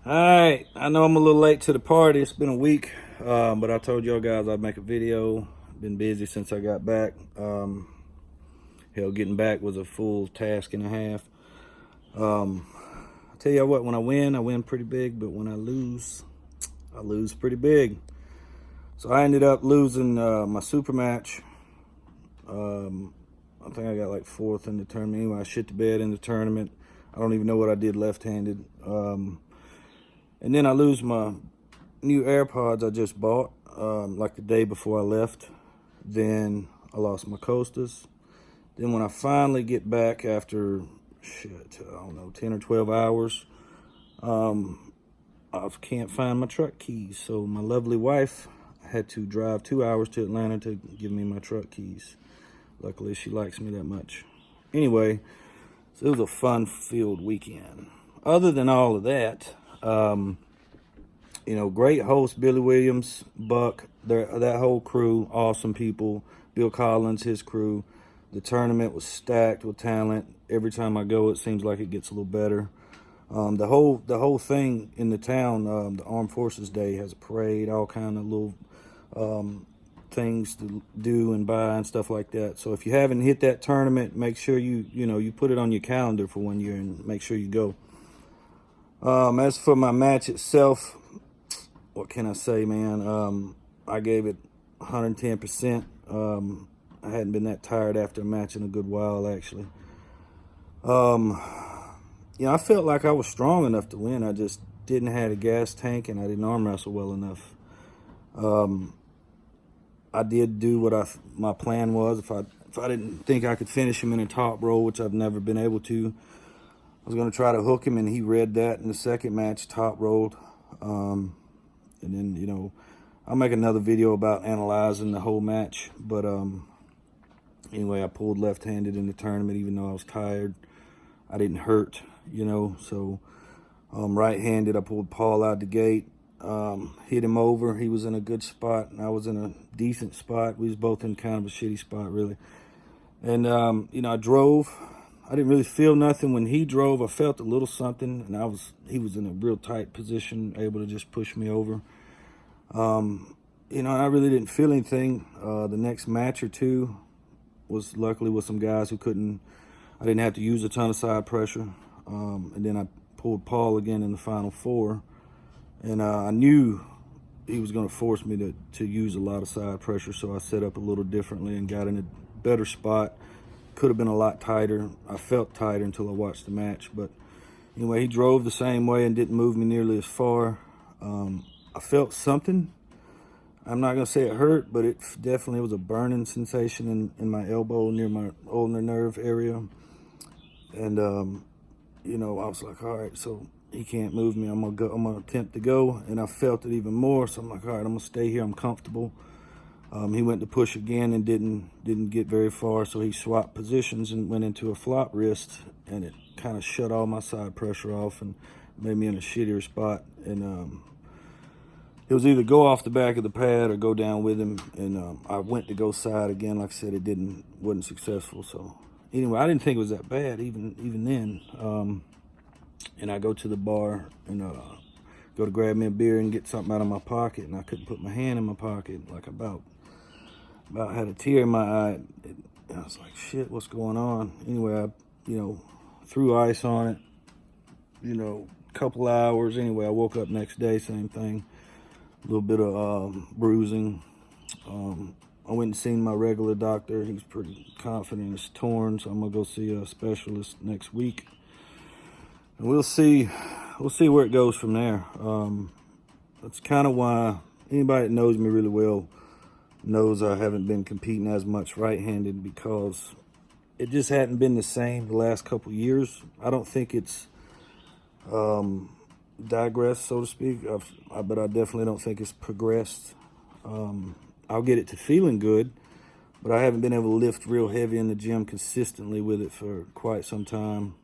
All right, I know I'm a little late to the party. It's been a week, but I told y'all guys I'd make a video. Been busy since I got back. Hell, getting back was a full task and a half. I tell you what, when I win pretty big, but when I lose pretty big. So I ended up losing my super match. I think I got like fourth in the tournament. Anyway, I shit the bed in the tournament. I don't even know what I did left-handed. And then I lose my new AirPods I just bought, like the day before I left. Then I lost my coasters. Then when I finally get back after, I don't know, 10 or 12 hours, I can't find my truck keys. So my lovely wife had to drive 2 hours to Atlanta to give me my truck keys. Luckily, she likes me that much. Anyway, so it was a fun-filled weekend. Other than all of that, great host, Billy Williams, Buck, that whole crew, awesome people. Bill Collins, his crew. The tournament was stacked with talent. Every time I go, it seems like it gets a little better. The whole thing in the town, the Armed Forces Day has a parade, all kind of little things to do and buy and stuff like that. So if you haven't hit that tournament, make sure you put it on your calendar for 1 year and make sure you go. As for my match itself, what can I say, man? I gave it 110%. I hadn't been that tired after a match in a good while, actually. I felt like I was strong enough to win. I just didn't have a gas tank and I didn't arm wrestle well enough. I did do what my plan was. If I didn't think I could finish him in a top roll, which I've never been able to, I was going to try to hook him, and he read that in the second match, top rolled. And then, I'll make another video about analyzing the whole match. But anyway, I pulled left-handed in the tournament, even though I was tired. I didn't hurt, So right-handed, I pulled Paul out the gate, hit him over. He was in a good spot, and I was in a decent spot. We was both in kind of a shitty spot, really. And, I drove. I didn't really feel nothing when he drove. I felt a little something, and he was in a real tight position, able to just push me over. I really didn't feel anything. The next match or two was luckily with some guys who I didn't have to use a ton of side pressure. And then I pulled Paul again in the final four. And I knew he was going to force me to use a lot of side pressure, so I set up a little differently and got in a better spot. Could have been a lot tighter. I felt tighter until I watched the match. But anyway, he drove the same way and didn't move me nearly as far. I felt something. I'm not going to say it hurt, but it definitely was a burning sensation in my elbow near my ulnar nerve area. And, I was like, all right, so he can't move me. I'm gonna attempt to go. And I felt it even more. So I'm like, all right, I'm going to stay here. I'm comfortable. He went to push again and didn't get very far, so he swapped positions and went into a flop wrist, and it kind of shut all my side pressure off and made me in a shittier spot. And it was either go off the back of the pad or go down with him. And I went to go side again. Like I said, wasn't successful. So anyway, I didn't think it was that bad even then. And I go to the bar and go to grab me a beer and get something out of my pocket, and I couldn't put my hand in my pocket. Like about had a tear in my eye. I was like, shit, what's going on? Anyway, I, threw ice on it, a couple hours. Anyway, I woke up next day, same thing. A little bit of bruising. I went and seen my regular doctor. He's pretty confident it's torn, so I'm going to go see a specialist next week. And we'll see where it goes from there. That's kind of why anybody that knows me really well knows I haven't been competing as much right-handed, because it just hadn't been the same the last couple years. I don't think it's digressed, so to speak, but I definitely don't think it's progressed. I'll get it to feeling good, but I haven't been able to lift real heavy in the gym consistently with it for quite some time.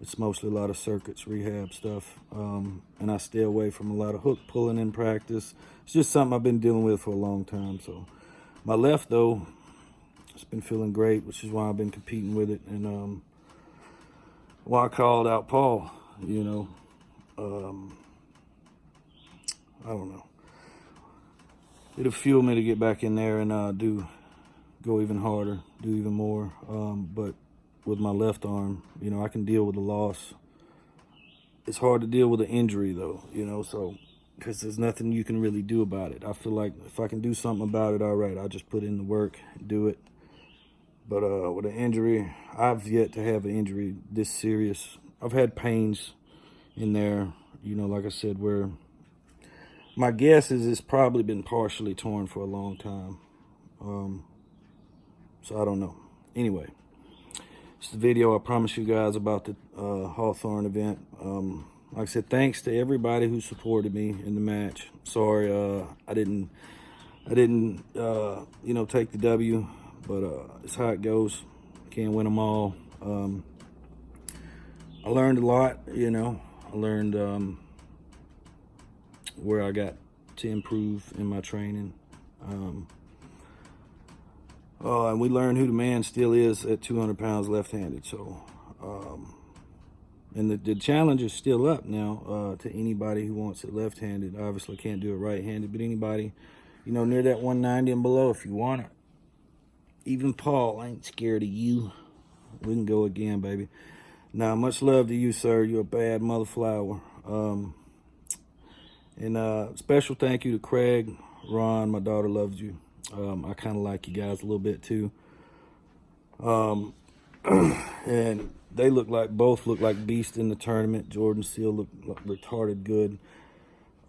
It's mostly a lot of circuits, rehab stuff, and I stay away from a lot of hook pulling in practice. It's just something I've been dealing with for a long time. So my left, though, it's been feeling great, which is why I've been competing with it, and why I called out Paul. I don't know. It'll fuel me to get back in there and go even harder, do even more. But with my left arm, you know, I can deal with the loss. It's hard to deal with an injury, though, you know, so because there's nothing you can really do about it. I feel like if I can do something about it, all right, I'll just put in the work and do it. But with an injury, I've yet to have an injury this serious. I've had pains in there, you know, like I said, where my guess is it's probably been partially torn for a long time. So I don't know. Anyway, it's the video I promised you guys about the Hawthorne event. Like I said, thanks to everybody who supported me in the match. Sorry, I didn't, you know, take the W, but it's how it goes. Can't win them all. I learned a lot, you know. I learned where I got to improve in my training. And we learned who the man still is at 200 pounds left-handed. So, and the challenge is still up now to anybody who wants it left-handed. Obviously can't do it right-handed, but anybody, you know, near that 190 and below, if you want it. Even Paul, I ain't scared of you. We can go again, baby. Now, much love to you, sir. You're a bad mother flower. And special thank you to Craig, Ron. My daughter loves you. I kind of like you guys a little bit too. And they both look like beasts in the tournament. Jordan Seal looked retarded good.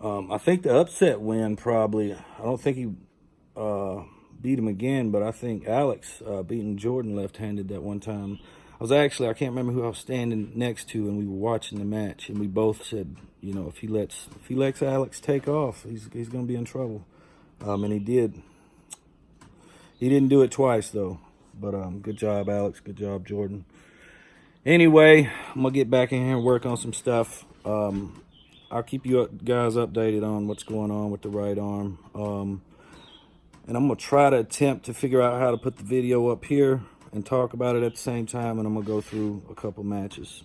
I think the upset win probably, I don't think he beat him again, but I think Alex beating Jordan left-handed that one time. I can't remember who I was standing next to, and we were watching the match, and we both said, you know, if he lets Alex take off, he's going to be in trouble. And he did. He didn't do it twice, though. But good job, Alex. Good job, Jordan. Anyway, I'm going to get back in here and work on some stuff. I'll keep you guys updated on what's going on with the right arm. And I'm going to try to attempt to figure out how to put the video up here and talk about it at the same time. And I'm going to go through a couple matches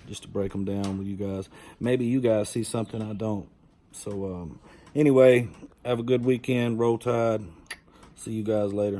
just to break them down with you guys. Maybe you guys see something I don't. So anyway, have a good weekend. Roll Tide. See you guys later.